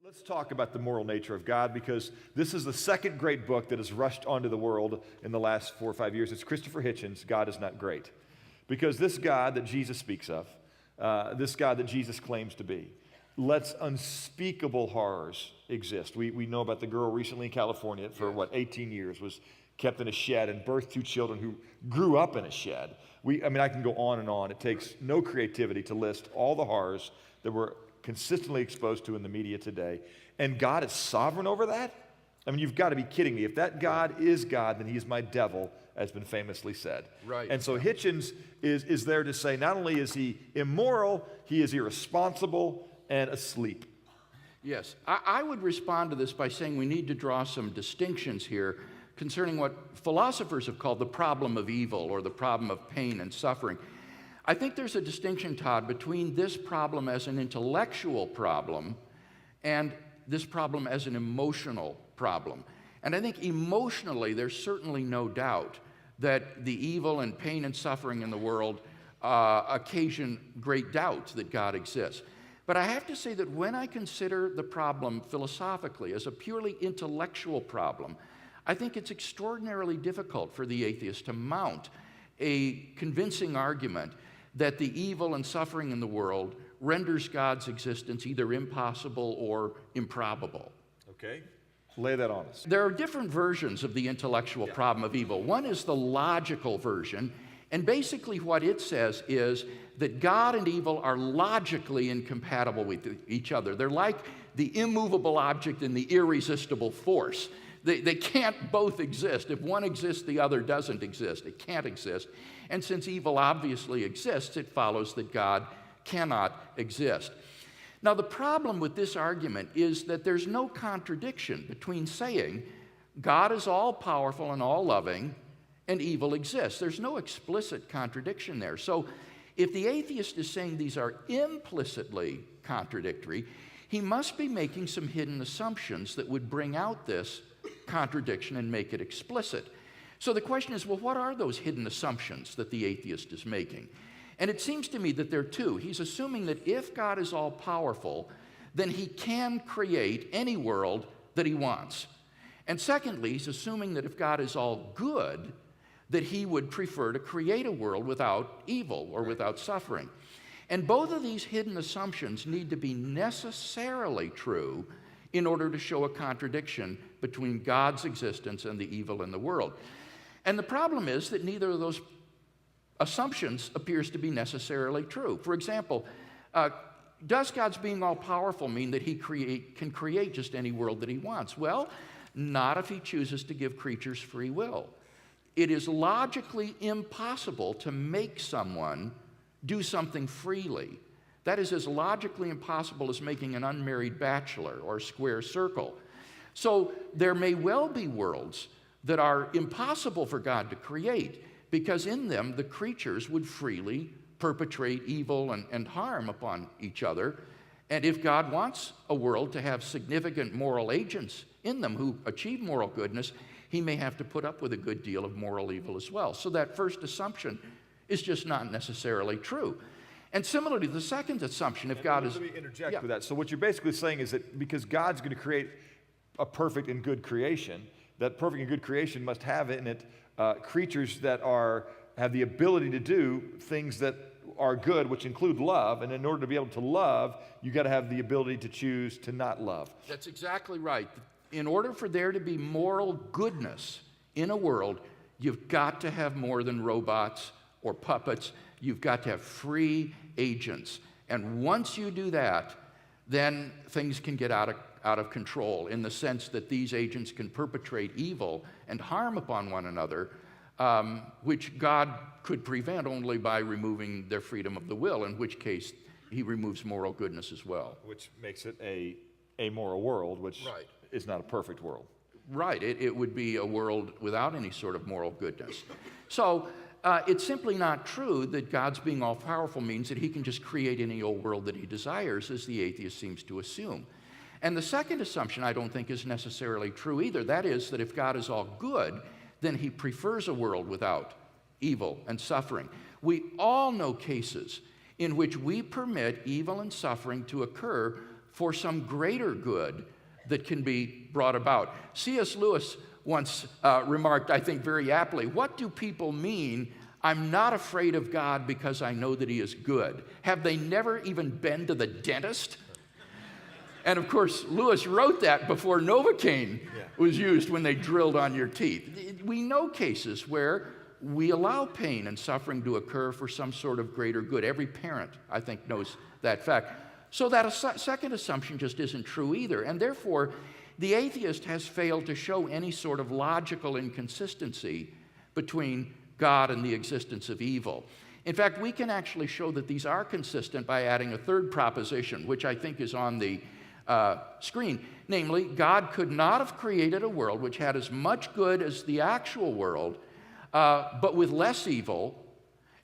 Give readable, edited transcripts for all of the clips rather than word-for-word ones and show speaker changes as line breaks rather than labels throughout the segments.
Let's talk about the moral nature of God, because this is the second great book that has rushed onto the world in the last 4 or 5 years. It's Christopher Hitchens' God is Not Great. Because this God that Jesus speaks of, this God that Jesus claims to be, lets unspeakable horrors exist. We know about the girl recently in California for, 18 years, was kept in a shed and birthed 2 children who grew up in a shed. I can go on and on. It takes no creativity to list all the horrors that we're consistently exposed to in the media today. And God is sovereign over that? You've got to be kidding me. If that God is God, then he is my devil, as been famously said.
Right.
And so Hitchens is there to say not only is he immoral, he is irresponsible and asleep.
Yes. I would respond to this by saying we need to draw some distinctions here concerning what philosophers have called the problem of evil or the problem of pain and suffering. I think there's a distinction, Todd, between this problem as an intellectual problem and this problem as an emotional problem. And I think emotionally, there's certainly no doubt that the evil and pain and suffering in the world occasion great doubts that God exists. But I have to say that when I consider the problem philosophically as a purely intellectual problem, I think it's extraordinarily difficult for the atheist to mount a convincing argument that the evil and suffering in the world renders God's existence either impossible or improbable.
Okay. Lay that on us.
There are different versions of the intellectual problem of evil. One is the logical version, and basically what it says is that God and evil are logically incompatible with each other. They're like the immovable object and the irresistible force. They can't both exist. If one exists, the other doesn't exist. It can't exist. And since evil obviously exists, it follows that God cannot exist. Now, the problem with this argument is that there's no contradiction between saying God is all-powerful and all-loving and evil exists. There's no explicit contradiction there. So if the atheist is saying these are implicitly contradictory, he must be making some hidden assumptions that would bring out this contradiction and make it explicit. So the question is, well, what are those hidden assumptions that the atheist is making? And it seems to me that there are 2. He's assuming that if God is all-powerful, then he can create any world that he wants. And secondly, he's assuming that if God is all good, that he would prefer to create a world without evil or without suffering. And both of these hidden assumptions need to be necessarily true in order to show a contradiction between God's existence and the evil in the world. And the problem is that neither of those assumptions appears to be necessarily true. For example, does God's being all-powerful mean that he can create just any world that he wants? Well, not if he chooses to give creatures free will. It is logically impossible to make someone do something freely. That is as logically impossible as making an unmarried bachelor or square circle. So there may well be worlds that are impossible for God to create because in them the creatures would freely perpetrate evil and harm upon each other. And if God wants a world to have significant moral agents in them who achieve moral goodness, he may have to put up with a good deal of moral evil as well. So that first assumption is just not necessarily true. And similarly, the second assumption, if God is...
Let me interject with that. So what you're basically saying is that because God's going to create a perfect and good creation, that perfect and good creation must have in it creatures that have the ability to do things that are good, which include love. And in order to be able to love, you got to have the ability to choose to not love.
That's exactly right. In order for there to be moral goodness in a world, you've got to have more than robots or puppets. You've got to have free agents. And once you do that, then things can get out of control in the sense that these agents can perpetrate evil and harm upon one another, which God could prevent only by removing their freedom of the will, in which case he removes moral goodness as well.
Which makes it a moral world, which is not a perfect world.
Right. It would be a world without any sort of moral goodness. So it's simply not true that God's being all-powerful means that he can just create any old world that he desires, as the atheist seems to assume. And the second assumption I don't think is necessarily true either. That is that if God is all good, then he prefers a world without evil and suffering. We all know cases in which we permit evil and suffering to occur for some greater good that can be brought about. C.S. Lewis once remarked, I think very aptly, what do people mean, I'm not afraid of God because I know that he is good? Have they never even been to the dentist? And of course, Lewis wrote that before Novocaine was used when they drilled on your teeth. We know cases where we allow pain and suffering to occur for some sort of greater good. Every parent, I think, knows that fact. So that second assumption just isn't true either. And therefore, the atheist has failed to show any sort of logical inconsistency between God and the existence of evil. In fact, we can actually show that these are consistent by adding a third proposition, which I think is on the screen. Namely, God could not have created a world which had as much good as the actual world, but with less evil,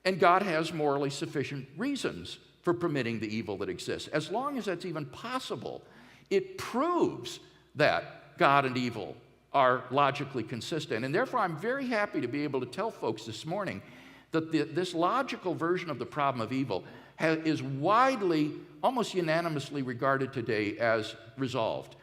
and God has morally sufficient reasons for permitting the evil that exists. As long as that's even possible, it proves that God and evil are logically consistent. And therefore, I'm very happy to be able to tell folks this morning that this logical version of the problem of evil is widely, almost unanimously regarded today as resolved.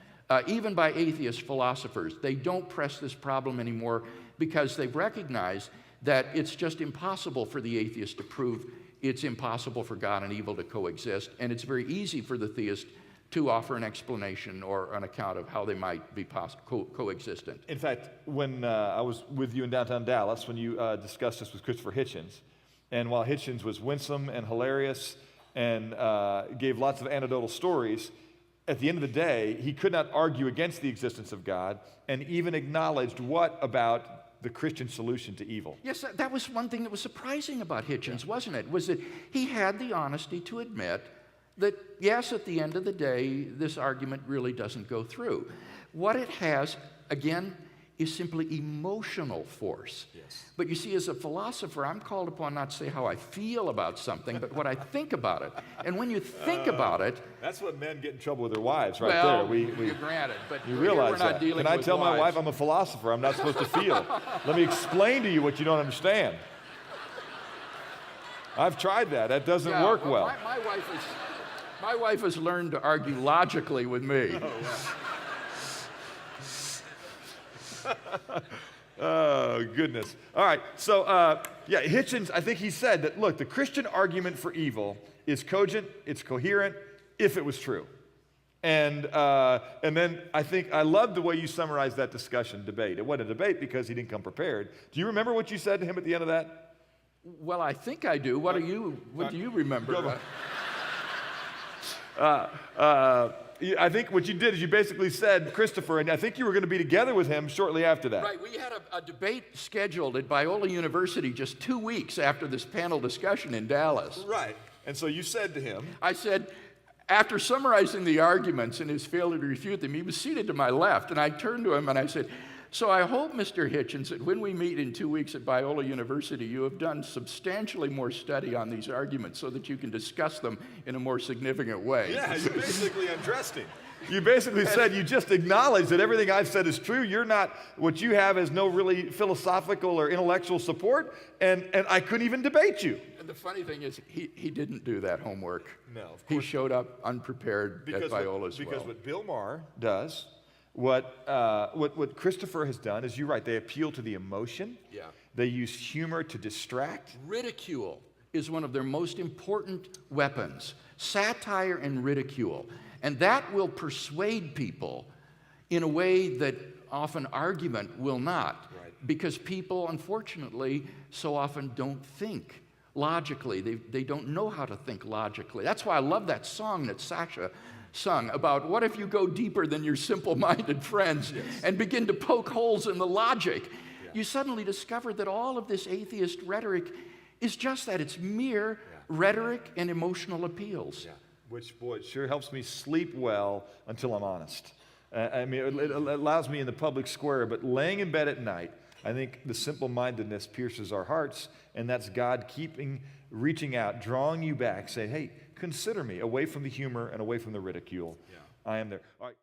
Even by atheist philosophers, they don't press this problem anymore because they've recognized that it's just impossible for the atheist to prove it's impossible for God and evil to coexist, and it's very easy for the theist to offer an explanation or an account of how they might be coexistent.
In fact, when I was with you in downtown Dallas, when you discussed this with Christopher Hitchens, and while Hitchens was winsome and hilarious and gave lots of anecdotal stories, at the end of the day, he could not argue against the existence of God and even acknowledged what about the Christian solution to evil.
Yes, that was one thing that was surprising about Hitchens, wasn't it? Was that he had the honesty to admit that, yes, at the end of the day, this argument really doesn't go through. What it has, again, is simply emotional force.
Yes.
But you see, as a philosopher, I'm called upon not to say how I feel about something, but what I think about it. And when you think about it...
That's what men get in trouble with their wives, right
well,
there.
You're granted, but
you realize
we're not
that.
dealing
Can I
with
tell my
wives.
wife I'm a philosopher? I'm not supposed to feel. Let me explain to you what you don't understand. I've tried that. That doesn't work well.
My wife has learned to argue logically with me.
Oh, goodness. All right. So, Hitchens, I think he said that, look, the Christian argument for evil is cogent, it's coherent, if it was true. And then I think I love the way you summarized that debate. It wasn't a debate because he didn't come prepared. Do you remember what you said to him at the end of that?
Well, I think I do. What do you remember?
I think what you did is you basically said, Christopher, and I think you were going to be together with him shortly after that.
Right. We had a debate scheduled at Biola University just 2 weeks after this panel discussion in Dallas.
Right. And so you said to him,
I said, after summarizing the arguments and his failure to refute them, he was seated to my left, and I turned to him and I said, so I hope, Mr. Hitchens, that when we meet in 2 weeks at Biola University, you have done substantially more study on these arguments so that you can discuss them in a more significant way.
Yeah, you basically undressed him. You basically said, you just acknowledge that everything I've said is true. You're not, what you have is no really philosophical or intellectual support, and I couldn't even debate you.
And the funny thing is, he didn't do that homework.
No, of course.
He showed up unprepared at Biola as well.
Because what Bill Maher does, what Christopher has done is, you're right, they appeal to the emotion.
Yeah.
They use humor to distract.
Ridicule is one of their most important weapons. Satire and ridicule. And that will persuade people in a way that often argument will not.
Right.
Because people, unfortunately, so often don't think logically. They don't know how to think logically. That's why I love that song that Sasha sung about what if you go deeper than your simple-minded friends and begin to poke holes in the logic. Yeah. You suddenly discover that all of this atheist rhetoric is just that. It's mere rhetoric and emotional appeals.
Yeah. Which, boy, it sure helps me sleep well until I'm honest. I mean, it allows me in the public square, but laying in bed at night, I think the simple-mindedness pierces our hearts, and that's God reaching out, drawing you back, saying, hey, consider me, away from the humor and away from the ridicule. Yeah. I am there. All right.